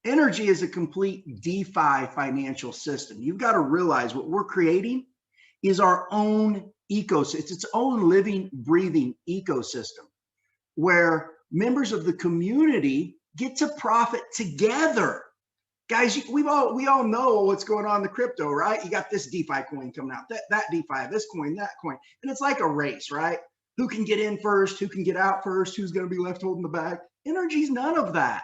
NRGY is a complete DeFi financial system. You've got to realize what we're creating is our own ecosystem. It's its own living, breathing ecosystem where members of the community get to profit together. Guys, we all know what's going on in the crypto, right? You got this DeFi coin coming out, that DeFi, this coin, that coin. And it's like a race, right? Who can get in first? Who can get out first? Who's going to be left holding the bag? NRGY's none of that.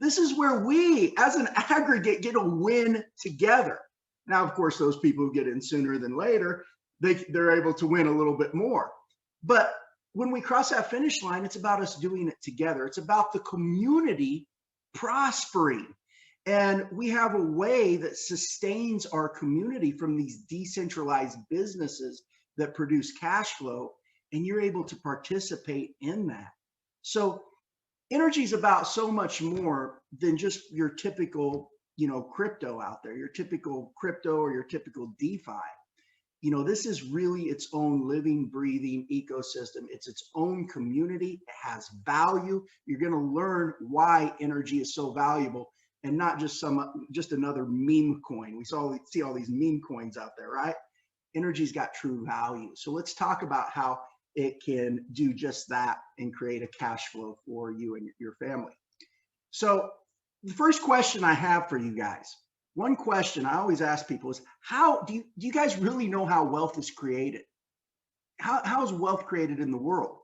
This is where we, as an aggregate, get a win together. Now, of course, those people who get in sooner than later, they're able to win a little bit more. But when we cross that finish line, it's about us doing it together. It's about the community prospering. And we have a way that sustains our community from these decentralized businesses that produce cash flow, and you're able to participate in that. So NRGY is about so much more than just your typical, crypto out there, your typical crypto or your typical DeFi. This is really its own living, breathing ecosystem. It's its own community. It has value. You're going to learn why NRGY is so valuable and not just another meme coin. We see all these meme coins out there, right? NRGY's got true value. So let's talk about how it can do just that and create a cash flow for you and your family. So the first question I have for you guys, one question I always ask people is, how do you guys really know how wealth is created? How is wealth created in the world?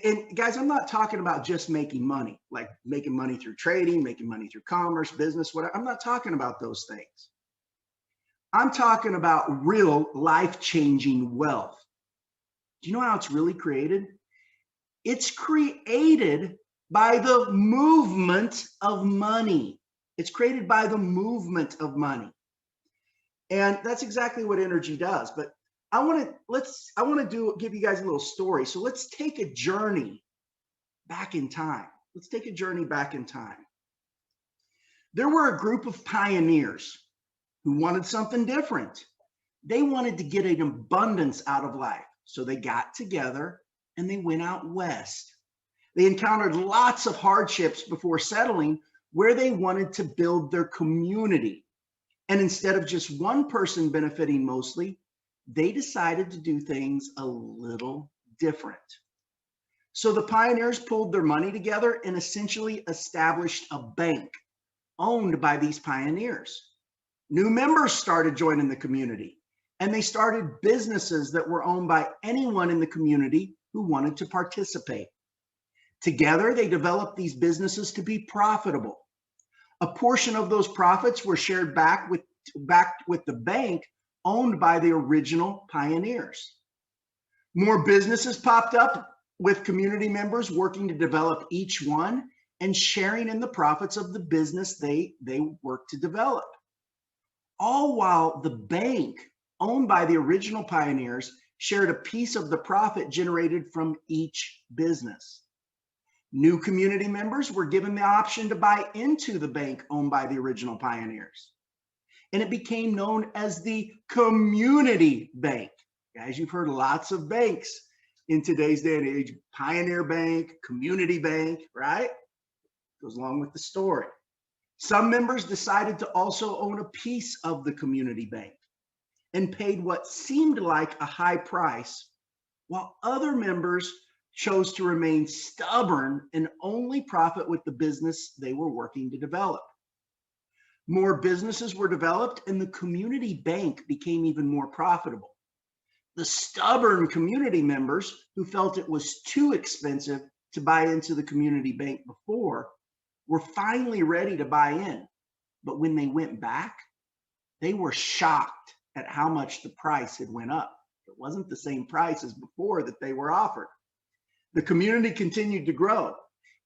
And guys, I'm not talking about just making money, like making money through trading, making money through commerce, business, whatever. I'm not talking about those things. I'm talking about real life-changing wealth. Do you know how it's really created? It's created by the movement of money. It's created by the movement of money. And that's exactly what NRGY does. But I want to give you guys a little story. So let's take a journey back in time. Let's take a journey back in time. There were a group of pioneers who wanted something different. They wanted to get an abundance out of life. So they got together and they went out west. They encountered lots of hardships before settling where they wanted to build their community. And instead of just one person benefiting mostly, they decided to do things a little different. So the pioneers pulled their money together and essentially established a bank owned by these pioneers. New members started joining the community, and they started businesses that were owned by anyone in the community who wanted to participate. Together, they developed these businesses to be profitable. A portion of those profits were shared back with the bank owned by the original pioneers. More businesses popped up with community members working to develop each one and sharing in the profits of the business they worked to develop. All while the bank owned by the original pioneers shared a piece of the profit generated from each business. New community members were given the option to buy into the bank owned by the original pioneers. And it became known as the community bank. Guys, you've heard lots of banks in today's day and age. Pioneer Bank, Community Bank, right? Goes along with the story. Some members decided to also own a piece of the community bank and paid what seemed like a high price, while other members chose to remain stubborn and only profit with the business they were working to develop. More businesses were developed and the community bank became even more profitable. The stubborn community members who felt it was too expensive to buy into the community bank before were finally ready to buy in. But when they went back, they were shocked at how much the price had went up. It wasn't the same price as before that they were offered. The community continued to grow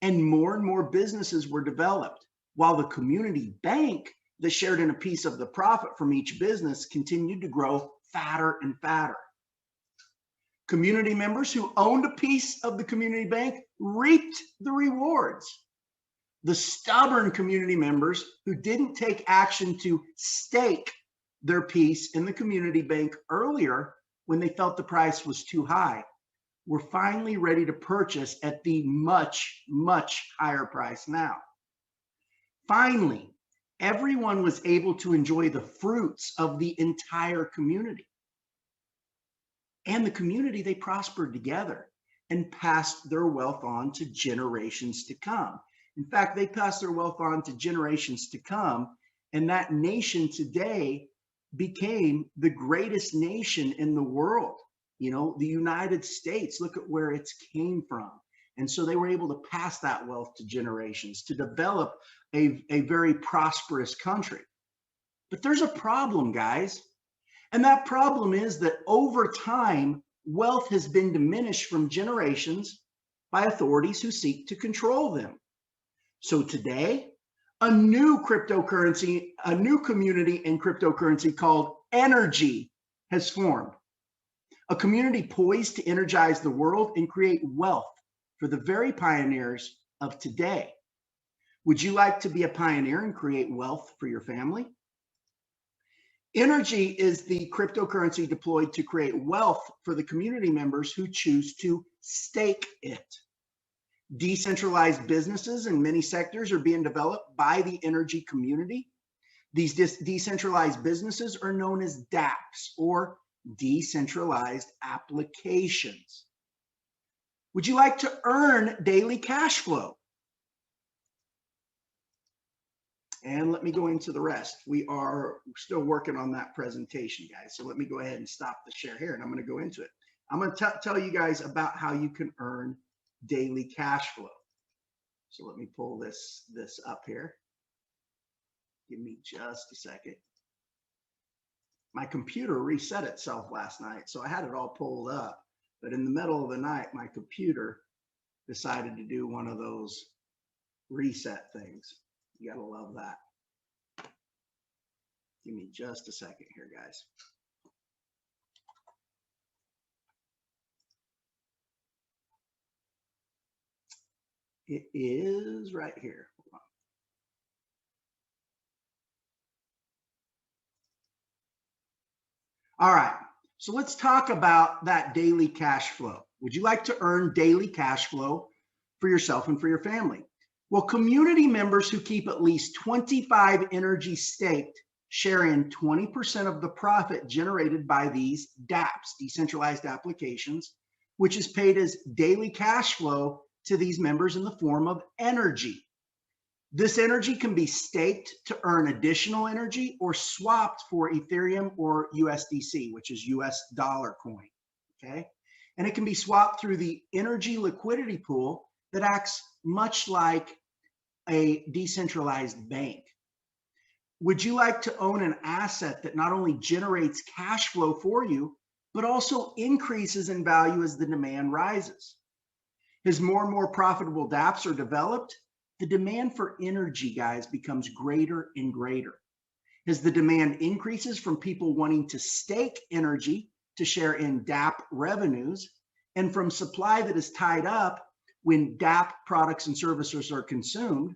and more businesses were developed, while the community bank that shared in a piece of the profit from each business continued to grow fatter and fatter. Community members who owned a piece of the community bank reaped the rewards. The stubborn community members who didn't take action to stake their piece in the community bank earlier when they felt the price was too high were finally ready to purchase at the much higher price now. Finally, everyone was able to enjoy the fruits of the entire community. And the community, they prospered together and passed their wealth on to generations to come. In fact, they passed their wealth on to generations to come, and that nation today became the greatest nation in the world. You know, the United States, look at where it's came from. And so they were able to pass that wealth to generations to develop a very prosperous country. But there's a problem, guys. And that problem is that over time, wealth has been diminished from generations by authorities who seek to control them. So today, a new cryptocurrency, a new community in cryptocurrency called NRGY has formed. A community poised to energize the world and create wealth for the very pioneers of today. Would you like to be a pioneer and create wealth for your family? NRGY is the cryptocurrency deployed to create wealth for the community members who choose to stake it. Decentralized businesses in many sectors are being developed by the NRGY community. These decentralized businesses are known as Dapps, or Decentralized Applications. Would you like to earn daily cash flow? And let me go into the rest. We are still working on that presentation, guys. So let me go ahead and stop the share here, and I'm going to go into it. I'm going to tell you guys about how you can earn daily cash flow. So let me pull this up here. Give me just a second. My computer reset itself last night, so I had it all pulled up. But in the middle of the night, my computer decided to do one of those reset things. You gotta love that. Give me just a second here, guys. It is right here. Hold on. All right, so let's talk about that daily cash flow. Would you like to earn daily cash flow for yourself and for your family? Well, community members who keep at least 25 NRGY staked share in 20% of the profit generated by these Dapps, decentralized applications, which is paid as daily cash flow to these members in the form of NRGY. This energy can be staked to earn additional energy or swapped for Ethereum or USDC, which is US dollar coin, okay? And it can be swapped through the NRGY liquidity pool that acts much like a decentralized bank. Would you like to own an asset that not only generates cash flow for you, but also increases in value as the demand rises? As more and more profitable Dapps are developed, the demand for NRGY, guys, becomes greater and greater. As the demand increases from people wanting to stake NRGY to share in Dapp revenues, and from supply that is tied up when Dapp products and services are consumed,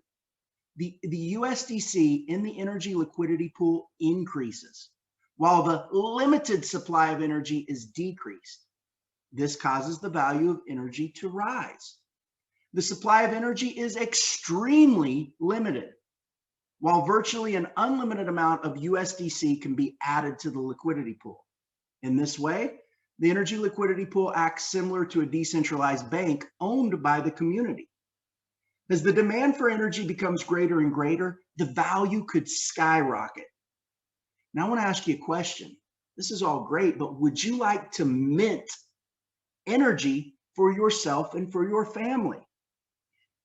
the USDC in the NRGY liquidity pool increases, while the limited supply of NRGY is decreased. This causes the value of NRGY to rise. The supply of NRGY is extremely limited, while virtually an unlimited amount of USDC can be added to the liquidity pool. In this way, the NRGY liquidity pool acts similar to a decentralized bank owned by the community. As the demand for NRGY becomes greater and greater, the value could skyrocket. Now I want to ask you a question. This is all great, but would you like to mint NRGY for yourself and for your family?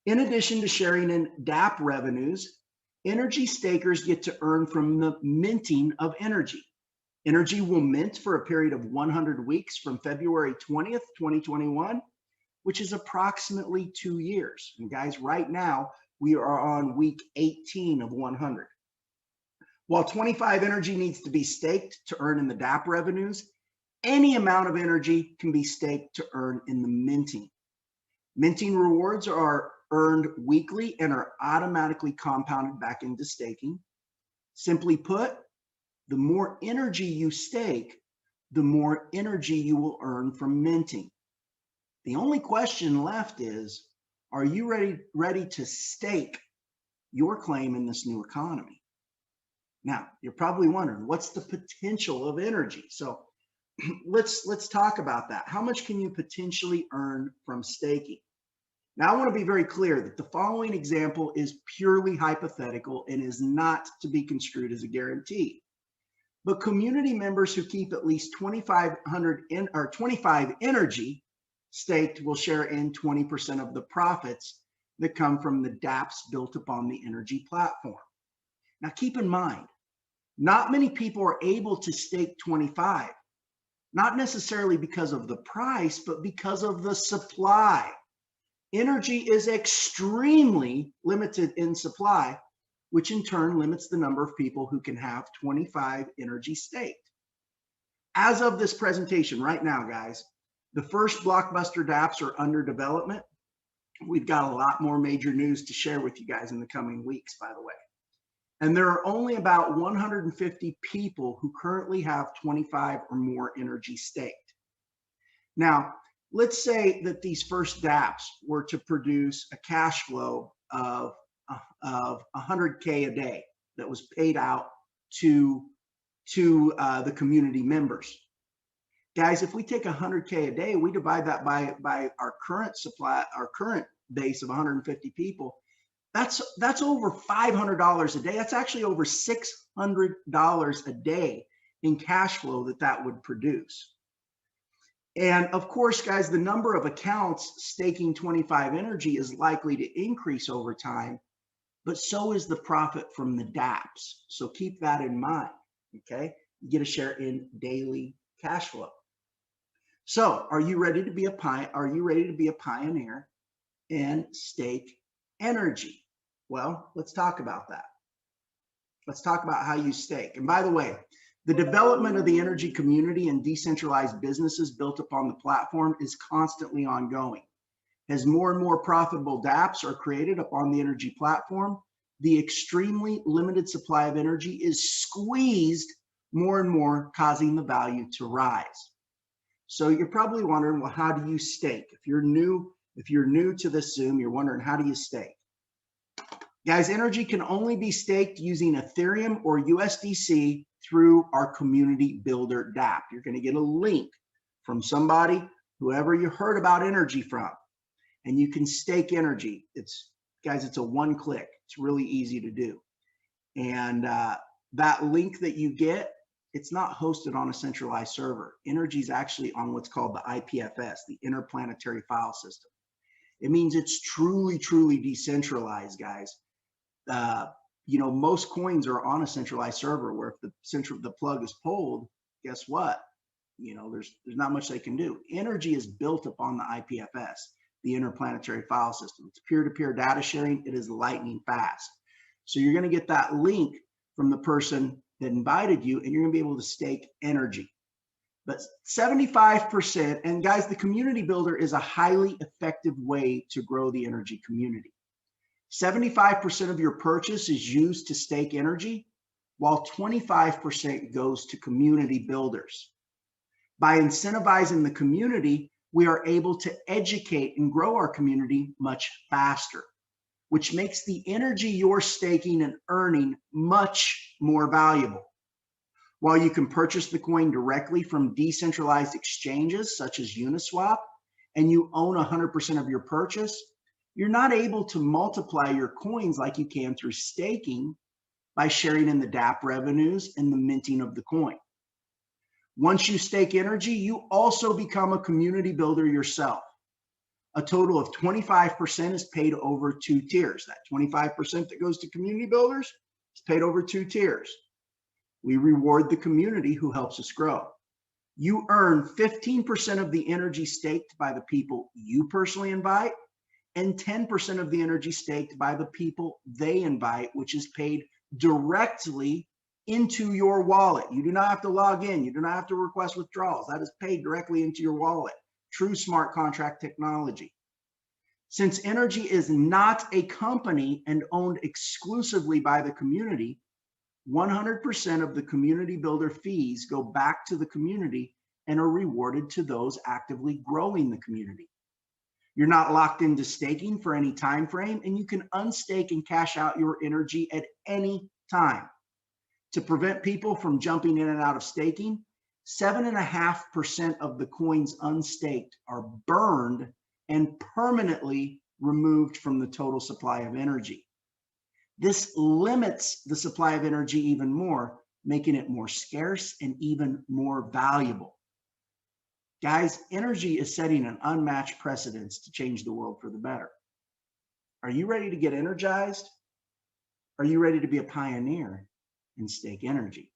In addition to sharing in Dapp revenues, NRGY stakers get to earn from the minting of NRGY. NRGY will mint for a period of 100 weeks from February 20th, 2021, which is approximately 2 years. And guys, right now, we are on week 18 of 100. While 25 NRGY needs to be staked to earn in the Dapp revenues, any amount of NRGY can be staked to earn in the minting. Minting rewards are earned weekly and are automatically compounded back into staking. Simply put, the more NRGY you stake, the more NRGY you will earn from minting. The only question left is, are you ready to stake your claim in this new economy. Now, you're probably wondering, what's the potential of NRGY? So let's talk about that. How much can you potentially earn from staking? Now, I want to be very clear that the following example is purely hypothetical and is not to be construed as a guarantee. But community members who keep at least 25 NRGY staked will share in 20% of the profits that come from the Dapps built upon the NRGY platform. Now, keep in mind, not many people are able to stake 25, not necessarily because of the price, but because of the supply. NRGY is extremely limited in supply, which in turn limits the number of people who can have 25 NRGY staked. As of this presentation right now, guys, the first blockbuster Dapps are under development. We've got a lot more major news to share with you guys in the coming weeks, by the way. And there are only about 150 people who currently have 25 or more NRGY staked. Now, let's say that these first Dapps were to produce a cash flow of 100K a day that was paid out to the community members. Guys, if we take 100K a day, we divide that by our current supply, our current base of 150 people, that's over $500 a day. That's actually over $600 a day in cash flow that would produce. And of course, guys, the number of accounts staking 25 NRGY is likely to increase over time, but so is the profit from the Dapps. So keep that in mind, okay? You get a share in daily cash flow. So are you ready to be a pioneer and stake NRGY? Well, let's talk about that. Let's talk about how you stake. And by the way, the development of the NRGY community and decentralized businesses built upon the platform is constantly ongoing. As more and more profitable Dapps are created upon the NRGY platform, the extremely limited supply of NRGY is squeezed more and more, causing the value to rise. So you're probably wondering, well, how do you stake? If you're new to this Zoom, you're wondering, how do you stake? Guys, NRGY can only be staked using Ethereum or USDC through our community builder Dapp. You're going to get a link from somebody, whoever you heard about NRGY from, and you can stake NRGY. Guys, it's a one click. It's really easy to do. And that link that you get, it's not hosted on a centralized server. NRGY is actually on what's called the IPFS, the Interplanetary File System. It means it's truly, truly decentralized, guys. You know, most coins are on a centralized server where if the plug is pulled, guess what? You know, there's not much they can do. NRGY is built upon the IPFS, the Interplanetary File System. It's peer-to-peer data sharing. It is lightning fast. So you're going to get that link from the person that invited you, and you're going to be able to stake NRGY. But 75%, and guys, the community builder is a highly effective way to grow the NRGY community. 75% of your purchase is used to stake NRGY, while 25% goes to community builders. By incentivizing the community, we are able to educate and grow our community much faster, which makes the NRGY you're staking and earning much more valuable. While you can purchase the coin directly from decentralized exchanges such as Uniswap, and you own 100% of your purchase, you're not able to multiply your coins like you can through staking by sharing in the Dapp revenues and the minting of the coin. Once you stake NRGY, you also become a community builder yourself. A total of 25% is paid over 2 tiers. That 25% that goes to community builders is paid over 2 tiers. We reward the community who helps us grow. You earn 15% of the NRGY staked by the people you personally invite, and 10% of the NRGY staked by the people they invite, which is paid directly into your wallet. You do not have to log in. You do not have to request withdrawals. That is paid directly into your wallet. True smart contract technology. Since NRGY is not a company and owned exclusively by the community, 100% of the community builder fees go back to the community and are rewarded to those actively growing the community. You're not locked into staking for any time frame, and you can unstake and cash out your energy at any time. To prevent people from jumping in and out of staking, 7.5% of the coins unstaked are burned and permanently removed from the total supply of energy. This limits the supply of energy even more, making it more scarce and even more valuable. Guys, energy is setting an unmatched precedence to change the world for the better. Are you ready to get energized? Are you ready to be a pioneer and stake energy?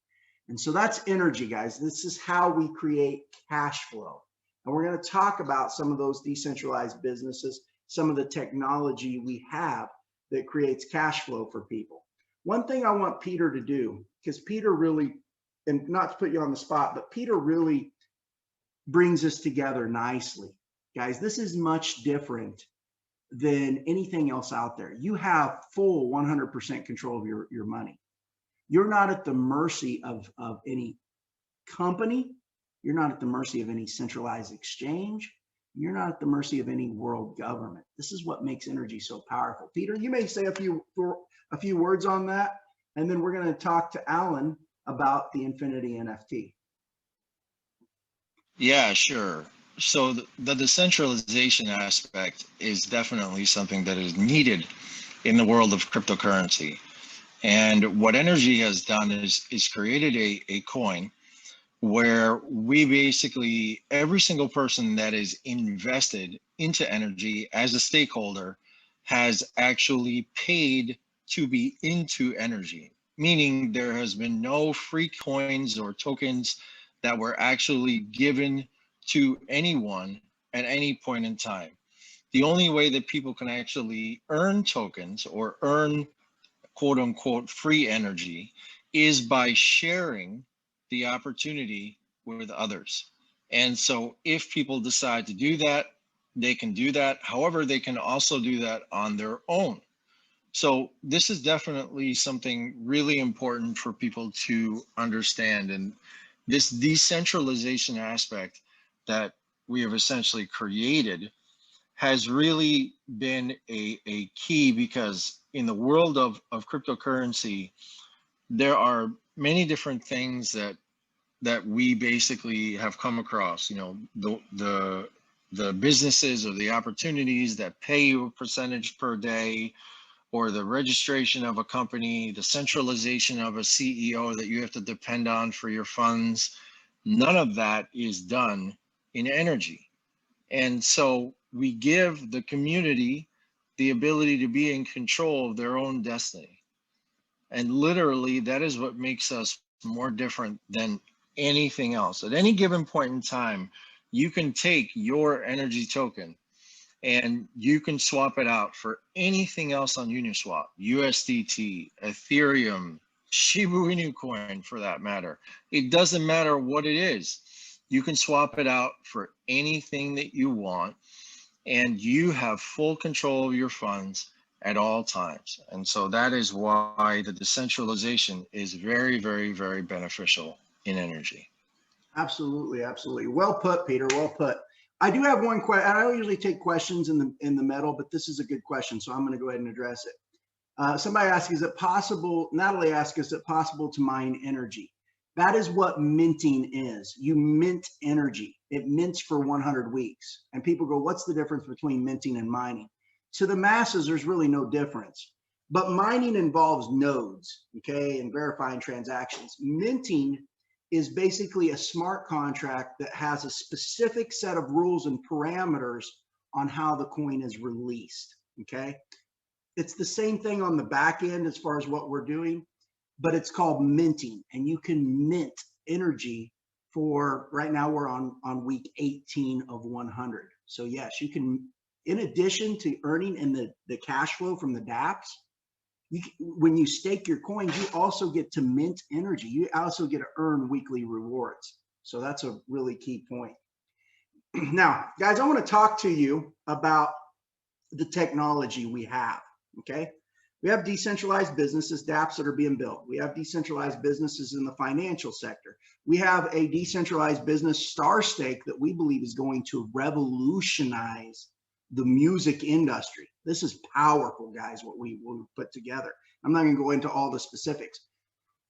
And so that's energy, guys. This is how we create cash flow. And we're going to talk about some of those decentralized businesses, some of the technology we have that creates cash flow for people. One thing I want Peter to do, because Peter really, and not to put you on the spot, but Peter really brings us together nicely. Guys, this is much different than anything else out there. You have full 100% control of your money. You're not at the mercy of any company. You're not at the mercy of any centralized exchange. You're not at the mercy of any world government. This is what makes energy so powerful. Peter, you may say a few words on that, and then we're going to talk to Alan about the Infinity NFT. Yeah, sure. So the decentralization aspect is definitely something that is needed in the world of cryptocurrency. And what NRGY has done is created a coin where we basically, every single person that is invested into NRGY as a stakeholder has actually paid to be into NRGY, meaning there has been no free coins or tokens that were actually given to anyone at any point in time. The only way that people can actually earn tokens or earn quote unquote free energy is by sharing the opportunity with others. And so if people decide to do that, they can do that. However, they can also do that on their own. So this is definitely something really important for people to understand. And this decentralization aspect that we have essentially created has really been a key, because in the world of cryptocurrency, there are many different things that we basically have come across. You know, the businesses or the opportunities that pay you a percentage per day, or the registration of a company, the centralization of a CEO that you have to depend on for your funds. None of that is done in NRGY. And so we give the community the ability to be in control of their own destiny. And literally, that is what makes us more different than anything else. At any given point in time, you can take your NRGY token and you can swap it out for anything else on Uniswap, USDT, Ethereum, Shiba Inu coin for that matter. It doesn't matter what it is. You can swap it out for anything that you want, and you have full control of your funds at all times. And so that is why the decentralization is very, very, very beneficial in NRGY. Absolutely, absolutely. Well put, Peter. Well put. I do have one question. I don't usually take questions in the middle, but this is a good question, so I'm going to go ahead and address it. Somebody asked, is it possible, Natalie asked, is it possible to mine NRGY? That is what minting is. You mint energy. It mints for 100 weeks. And people go, what's the difference between minting and mining? To the masses, there's really no difference. But mining involves nodes, okay, and verifying transactions. Minting is basically a smart contract that has a specific set of rules and parameters on how the coin is released, okay? It's the same thing on the back end as far as what we're doing, but it's called minting, and you can mint NRGY for, right now we're on week 18 of 100. So yes, you can, in addition to earning in the cash flow from the Dapps, when you stake your coins, you also get to mint NRGY. You also get to earn weekly rewards. So that's a really key point. Now, guys, I want to talk to you about the technology we have, okay? We have decentralized businesses, Dapps, that are being built. We have decentralized businesses in the financial sector. We have a decentralized business, StarStake, that we believe is going to revolutionize the music industry. This is powerful, guys, what we put together. I'm not going to go into all the specifics,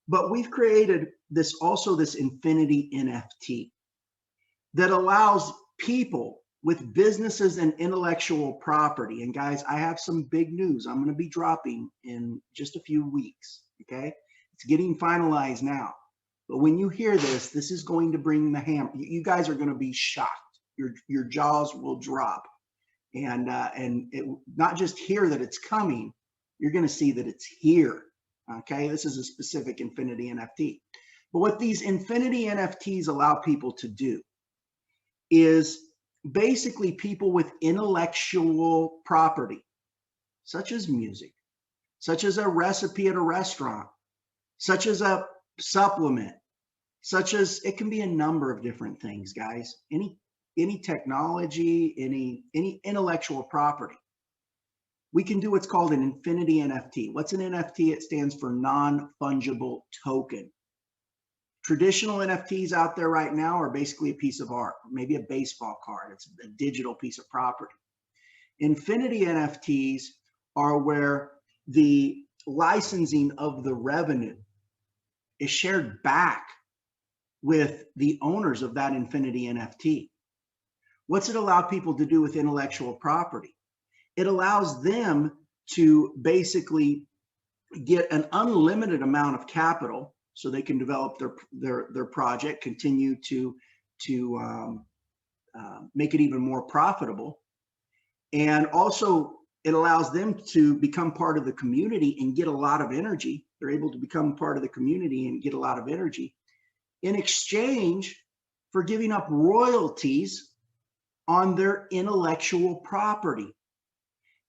but we've created this infinity NFT that allows people with businesses and intellectual property. And guys, I have some big news I'm going to be dropping in just a few weeks. Okay. It's getting finalized now. But when you hear this, this is going to bring the hammer. You guys are going to be shocked. Your jaws will drop. And it, not just hear that it's coming, you're going to see that it's here. Okay. This is a specific infinity NFT. But what these infinity NFTs allow people to do is basically people with intellectual property, such as music, such as a recipe at a restaurant, such as a supplement, such as, it can be a number of different things, guys. Any technology, any intellectual property. We can do what's called an infinity NFT. What's an NFT? It stands for non-fungible token. Traditional NFTs out there right now are basically a piece of art, maybe a baseball card. It's a digital piece of property. Infinity NFTs are where the licensing of the revenue is shared back with the owners of that infinity NFT. What's it allow people to do with intellectual property? It allows them to basically get an unlimited amount of capital so they can develop their project, continue to make it even more profitable. And also it allows them to become part of the community and get a lot of energy. They're able to become part of the community and get a lot of energy in exchange for giving up royalties on their intellectual property.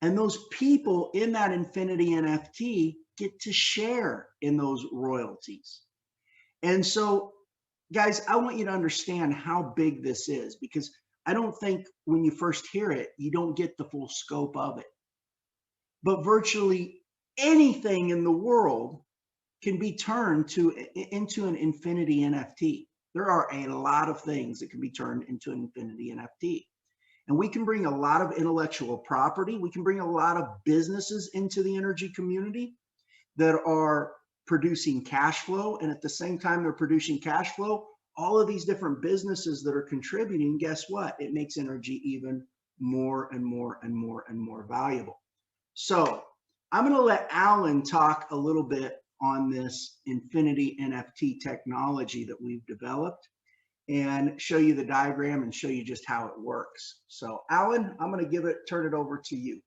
And those people in that infinity NFT get to share in those royalties. And so, guys, I want you to understand how big this is, because I don't think when you first hear it, you don't get the full scope of it. But virtually anything in the world can be turned into an infinity NFT. There are a lot of things that can be turned into an infinity NFT. And we can bring a lot of intellectual property. We can bring a lot of businesses into the energy community that are producing cash flow. And at the same time they're producing cash flow, all of these different businesses that are contributing, guess what? It makes energy even more and more and more and more valuable. So I'm going to let Alan talk a little bit on this infinity NFT technology that we've developed and show you the diagram and show you just how it works. So Alan, I'm going to turn it over to you.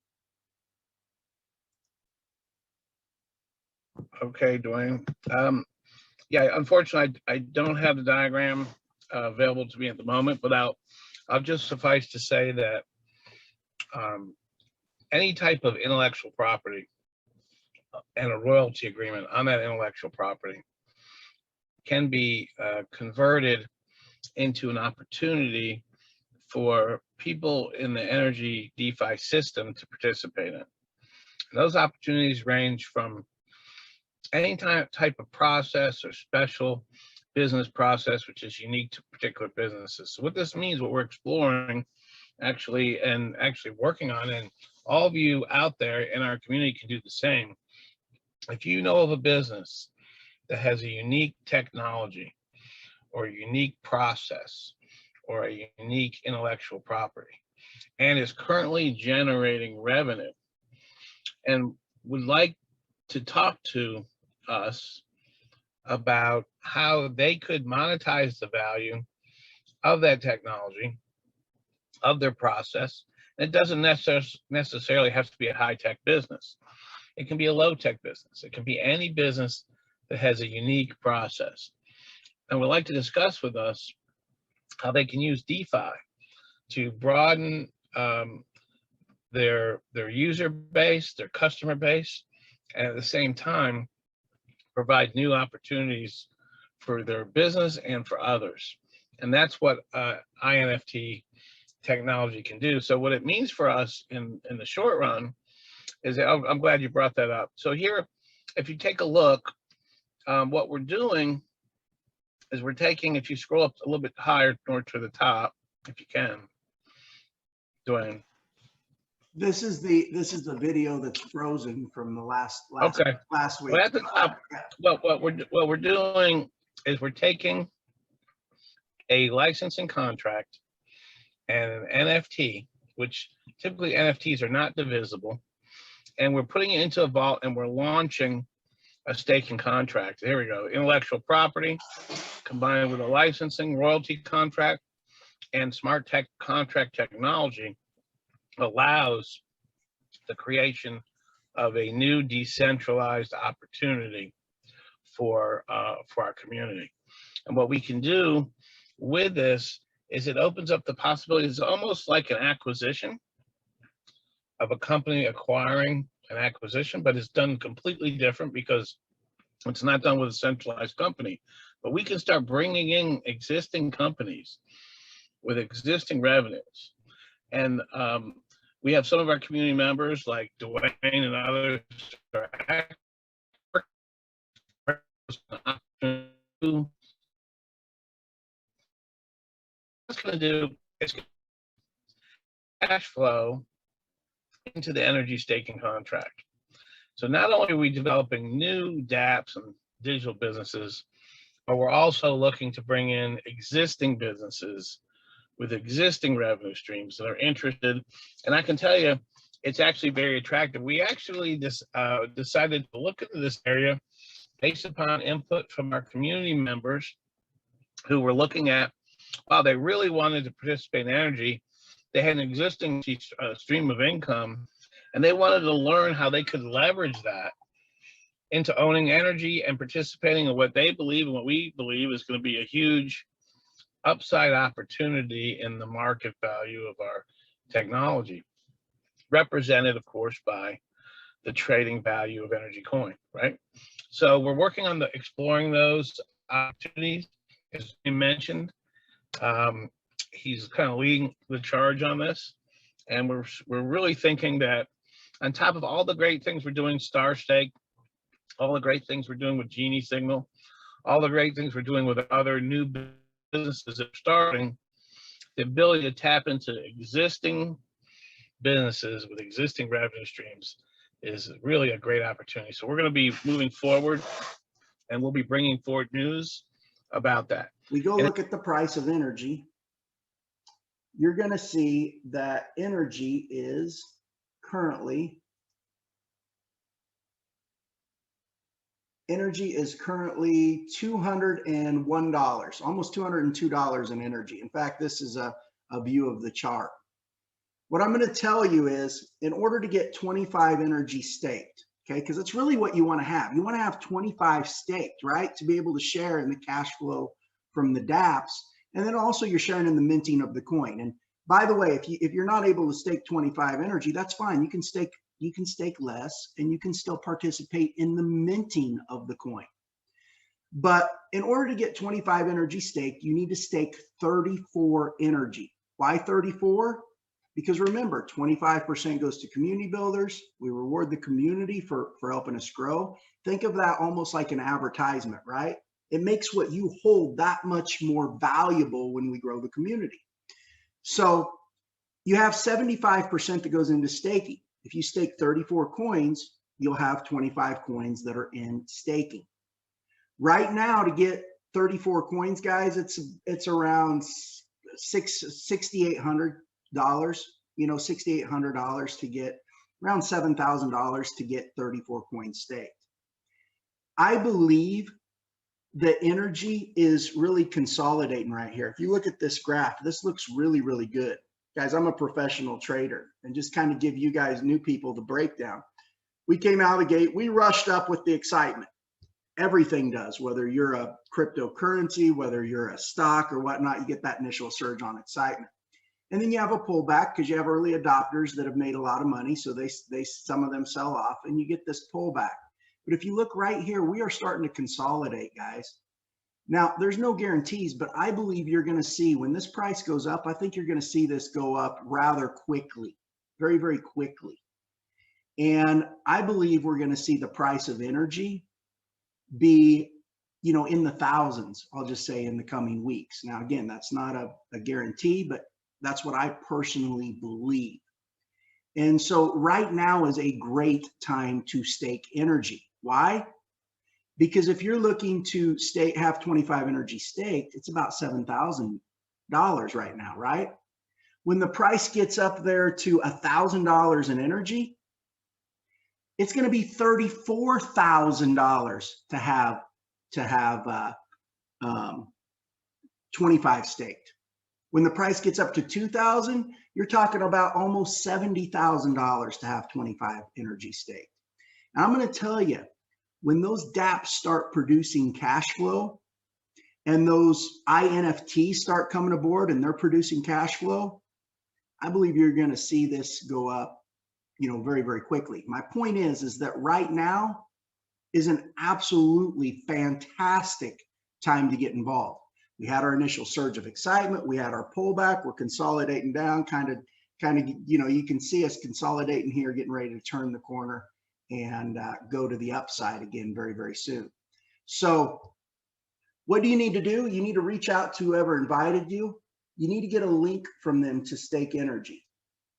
Okay, Dwayne. Yeah, unfortunately, I don't have the diagram available to me at the moment, but I'll just suffice to say that any type of intellectual property and a royalty agreement on that intellectual property can be converted into an opportunity for people in the NRGY DeFi system to participate in. And those opportunities range from any type of process or special business process, which is unique to particular businesses. So what this means, what we're exploring actually working on, and all of you out there in our community can do the same. If you know of a business that has a unique technology or a unique process or a unique intellectual property and is currently generating revenue and would like to talk to us about how they could monetize the value of that technology, of their process. And it doesn't necessarily have to be a high-tech business. It can be a low-tech business. It can be any business that has a unique process. And would like to discuss with us how they can use DeFi to broaden their user base, their customer base, and at the same time provide new opportunities for their business and for others. And that's what INFT technology can do. So what it means for us in the short run is, I'm glad you brought that up. So here, if you take a look, what we're doing is we're taking, if you scroll up a little bit higher north to the top, if you can, Dwayne. This is the video that's frozen from the last week. Well, at the top, what we're doing is we're taking a licensing contract and an NFT, which typically NFTs are not divisible, and we're putting it into a vault and we're launching a staking contract. There we go. Intellectual property combined with a licensing royalty contract and smart tech contract technology allows the creation of a new decentralized opportunity for our community. And what we can do with this is it opens up the possibility. It's almost like an acquisition of a company acquiring an acquisition, but it's done completely different because it's not done with a centralized company. But we can start bringing in existing companies with existing revenues. And we have some of our community members like Dwayne and others are what's going to do is cash flow into the energy staking contract. So not only are we developing new Dapps and digital businesses, but we're also looking to bring in existing businesses with existing revenue streams that are interested. And I can tell you, it's actually very attractive. We actually decided to look into this area based upon input from our community members who were looking at, wow, they really wanted to participate in energy. They had an existing stream of income, and they wanted to learn how they could leverage that into owning energy and participating in what they believe and what we believe is going to be a huge upside opportunity in the market value of our technology, represented, of course, by the trading value of energy coin, right? So we're working on exploring those opportunities. As you mentioned, he's kind of leading the charge on this, and we're really thinking that on top of all the great things we're doing, Star Stake, all the great things we're doing with Genie Signal, all the great things we're doing with other new businesses that are starting, the ability to tap into existing businesses with existing revenue streams is really a great opportunity. So we're going to be moving forward, and we'll be bringing forward news about that. We go look at the price of energy. You're going to see that energy is currently $201, almost $202 in energy. In fact, this is a view of the chart. What I'm going to tell you is, in order to get 25 energy staked, okay, because it's really what you want to have. You want to have 25 staked, right, to be able to share in the cash flow from the Dapps, and then also you're sharing in the minting of the coin. And by the way, if you're not able to stake 25 energy, that's fine. You can stake less, and you can still participate in the minting of the coin. But in order to get 25 energy staked, you need to stake 34 energy. Why 34? Because remember, 25% goes to community builders. We reward the community for helping us grow. Think of that almost like an advertisement, right? It makes what you hold that much more valuable when we grow the community. So you have 75% that goes into staking. If you stake 34 coins, you'll have 25 coins that are in staking. Right now, to get 34 coins, guys, it's around $6,800. $6,800 to get, around $7,000 to get 34 coins staked. I believe the energy is really consolidating right here. If you look at this graph, this looks really, really good. Guys, I'm a professional trader, and just kind of give you guys new people the breakdown. We came out of the gate, we rushed up with the excitement. Everything does, whether you're a cryptocurrency, whether you're a stock or whatnot, you get that initial surge on excitement. And then you have a pullback because you have early adopters that have made a lot of money. So some of them sell off, and you get this pullback. But if you look right here, we are starting to consolidate, guys. Now, there's no guarantees, but I believe you're going to see when this price goes up, I think you're going to see this go up rather quickly, very, very quickly. And I believe we're going to see the price of energy be, in the thousands, I'll just say, in the coming weeks. Now, again, that's not a guarantee, but that's what I personally believe. And so right now is a great time to stake NRGY. Why? Because if you're looking to have 25 NRGY staked, it's about $7,000 right now, right? When the price gets up there to $1,000 in NRGY, it's going to be $34,000 to have 25 staked. When the price gets up to 2,000, you're talking about almost $70,000 to have 25 NRGY staked. And I'm going to tell you, when those Dapps start producing cash flow and those INFTs start coming aboard and they're producing cash flow, I believe you're going to see this go up, very, very quickly. My point is that right now is an absolutely fantastic time to get involved. We had our initial surge of excitement. We had our pullback. We're consolidating down, kind of, you can see us consolidating here, getting ready to turn the corner and go to the upside again very, very soon. So what do you need to do? You need to reach out to whoever invited you. You need to get a link from them to stake NRGY.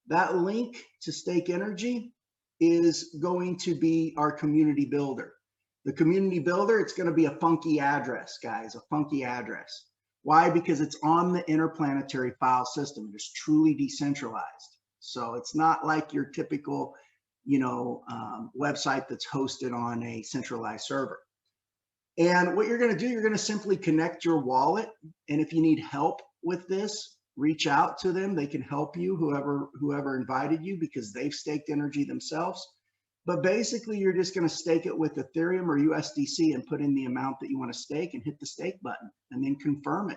That link to stake NRGY is going to be our community builder. The community builder, it's going to be a funky address, guys, a funky address. Why? Because it's on the interplanetary file system. It's truly decentralized. So it's not like your typical, website that's hosted on a centralized server. And what you're going to do, you're going to simply connect your wallet. And if you need help with this, reach out to them. They can help you, whoever invited you, because they've staked NRGY themselves. But basically, you're just going to stake it with Ethereum or USDC and put in the amount that you want to stake and hit the stake button and then confirm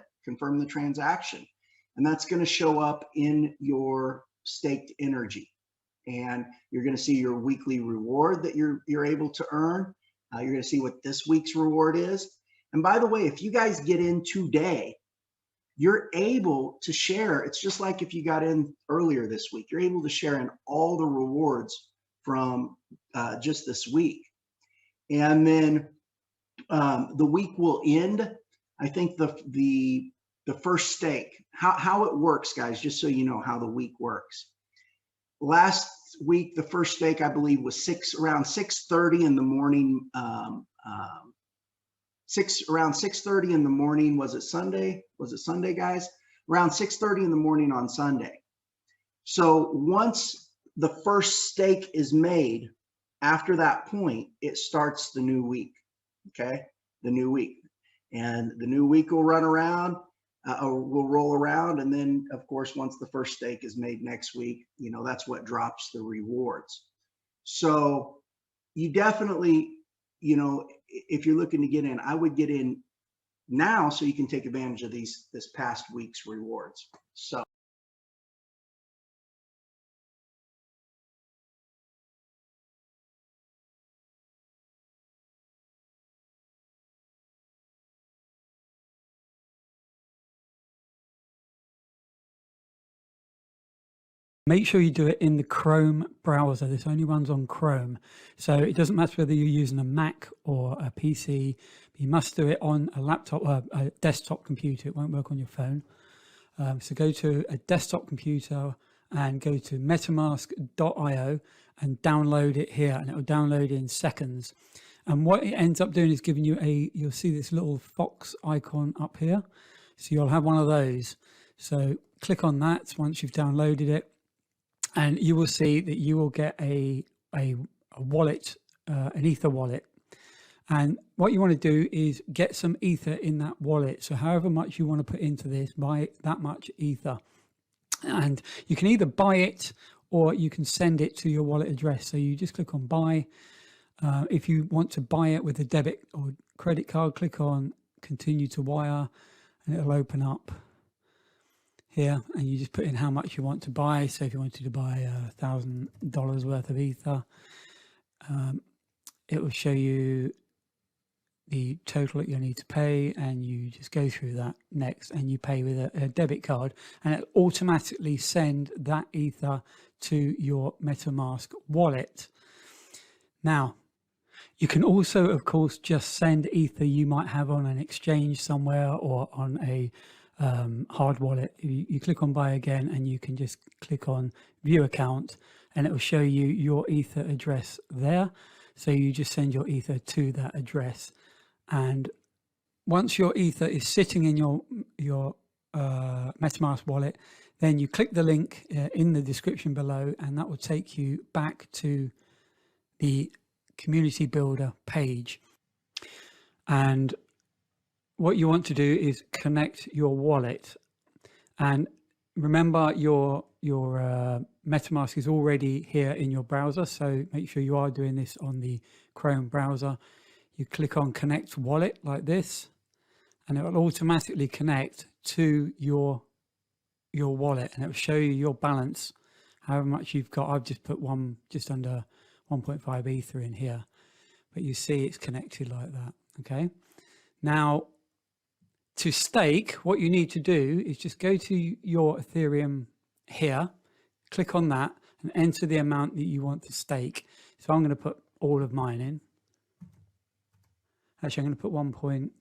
the transaction. And that's going to show up in your staked NRGY. And you're going to see your weekly reward that you're able to earn. You're going to see what this week's reward is. And by the way, if you guys get in today, you're able to share. It's just like if you got in earlier this week, you're able to share in all the rewards from just this week. And then the week will end. I think the first stake, how it works, guys, just so you know how the week works. Last week, the first stake, I believe, was around 6:30 in the morning. Around 6:30 in the morning. Was it Sunday? Was it Sunday, guys? Around 6:30 in the morning on Sunday. So once the first stake is made, after that point, it starts the new week. Okay, the new week, and the new week will run around. Will roll around, and then of course once the first stake is made next week, that's what drops the rewards. So you definitely, if you're looking to get in, I would get in now so you can take advantage of this past week's rewards. So make sure you do it in the Chrome browser. This only runs on Chrome. So it doesn't matter whether you're using a Mac or a PC. You must do it on a laptop or a desktop computer. It won't work on your phone. So go to a desktop computer and go to metamask.io and download it here, and it will download in seconds. And what it ends up doing is giving you you'll see this little fox icon up here. So you'll have one of those. So click on that once you've downloaded it, and you will see that you will get a wallet, an Ether wallet. And what you want to do is get some Ether in that wallet. So however much you want to put into this, buy that much Ether. And you can either buy it or you can send it to your wallet address. So you just click on buy. If you want to buy it with a debit or credit card, click on continue to wire, and it'll open up here, and you just put in how much you want to buy. So if you wanted to buy $1,000 worth of Ether, it will show you the total that you'll need to pay, and you just go through that next, and you pay with a debit card, and it'll automatically send that Ether to your MetaMask wallet. Now, you can also, of course, just send Ether you might have on an exchange somewhere or on a hard wallet. You click on buy again, and you can just click on view account, and it will show you your Ether address there. So you just send your Ether to that address, and once your Ether is sitting in your MetaMask wallet, then you click the link in the description below, and that will take you back to the community builder page. And what you want to do is connect your wallet, and remember your MetaMask is already here in your browser, so make sure you are doing this on the Chrome browser. You click on connect wallet like this, and it will automatically connect to your wallet, and it will show you your balance, however much you've got. I've just put just under 1.5 Ether in here, but you see it's connected like that. Okay, now to stake, what you need to do is just go to your Ethereum here, click on that, and enter the amount that you want to stake. So I'm going to put all of mine in. Actually, I'm going to put 1 point,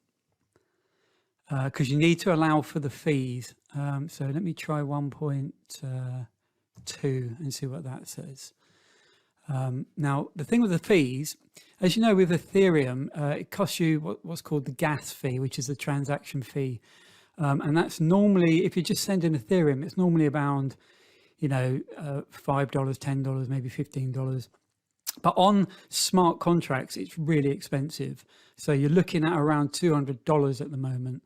because you need to allow for the fees. So let me try 1.2 and see what that says. Now, the thing with the fees, as you know, with Ethereum, it costs you what's called the gas fee, which is the transaction fee. And that's normally, if you're just sending Ethereum, it's normally around, $5, $10, maybe $15. But on smart contracts, it's really expensive. So you're looking at around $200 at the moment.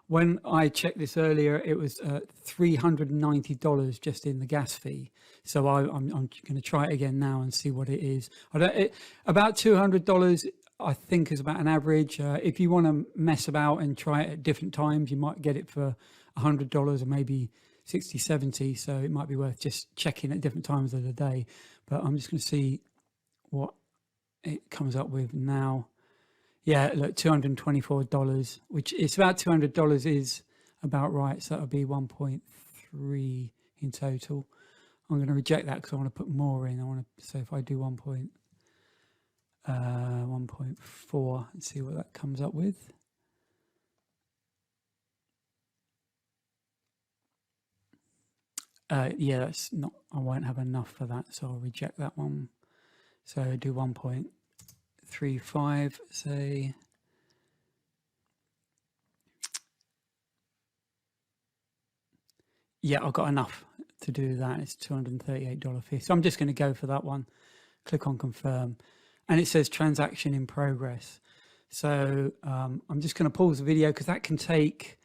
When I checked this earlier, it was $390 just in the gas fee. So I'm going to try it again now and see what it is. About $200, I think, is about an average. If you want to mess about and try it at different times, you might get it for $100 or maybe 60, 70. So it might be worth just checking at different times of the day. But I'm just going to see what it comes up with now. Yeah, look, $224, which it's about $200 is about right. So that'll be 1.3 in total. I'm going to reject that because I want to put more in. So if I do 1.4 and see what that comes up with. Yeah, that's not, I won't have enough for that, so I'll reject that one. So do 1.35, say. Yeah, I've got enough to do that. It's $238 fee. So I'm just going to go for that one. Click on confirm, and it says transaction in progress. So I'm just going to pause the video because that can take,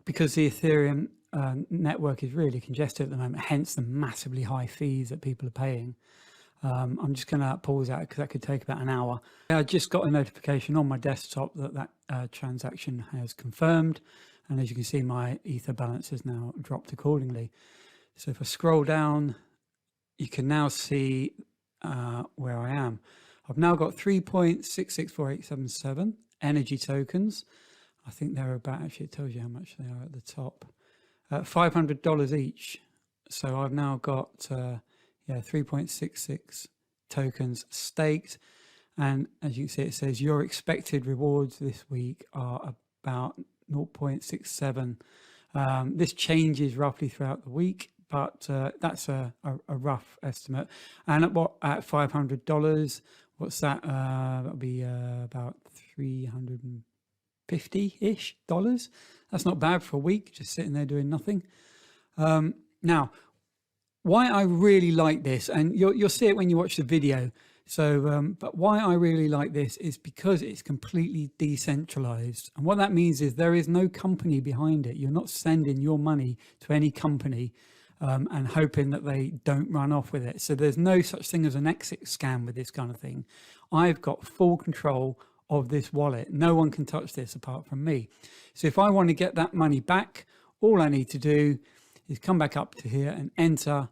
because the Ethereum network is really congested at the moment, hence the massively high fees that people are paying. I'm just going to pause that because that could take about an hour. I just got a notification on my desktop that transaction has confirmed, and as you can see, my Ether balance has now dropped accordingly. So if I scroll down, you can now see where I am. I've now got 3.664877 NRGY tokens. I think they're about, actually it tells you how much they are at the top. $500 each. So I've now got 3.66 tokens staked, and as you can see, it says your expected rewards this week are about 0.67. This changes roughly throughout the week, but that's a rough estimate. And at $500, what's that? That'll be about $350-ish. That's not bad for a week, just sitting there doing nothing. Now, why I really like this, and you'll see it when you watch the video. So, but why I really like this is because it's completely decentralized. And what that means is there is no company behind it. You're not sending your money to any company and hoping that they don't run off with it. So there's no such thing as an exit scam with this kind of thing. I've got full control of this wallet. No one can touch this apart from me. So if I want to get that money back, all I need to do is come back up to here and enter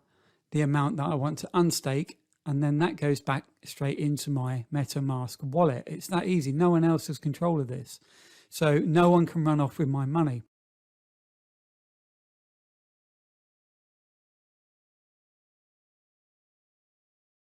the amount that I want to unstake, and then that goes back straight into my MetaMask wallet. It's that easy. No one else has control of this. So no one can run off with my money.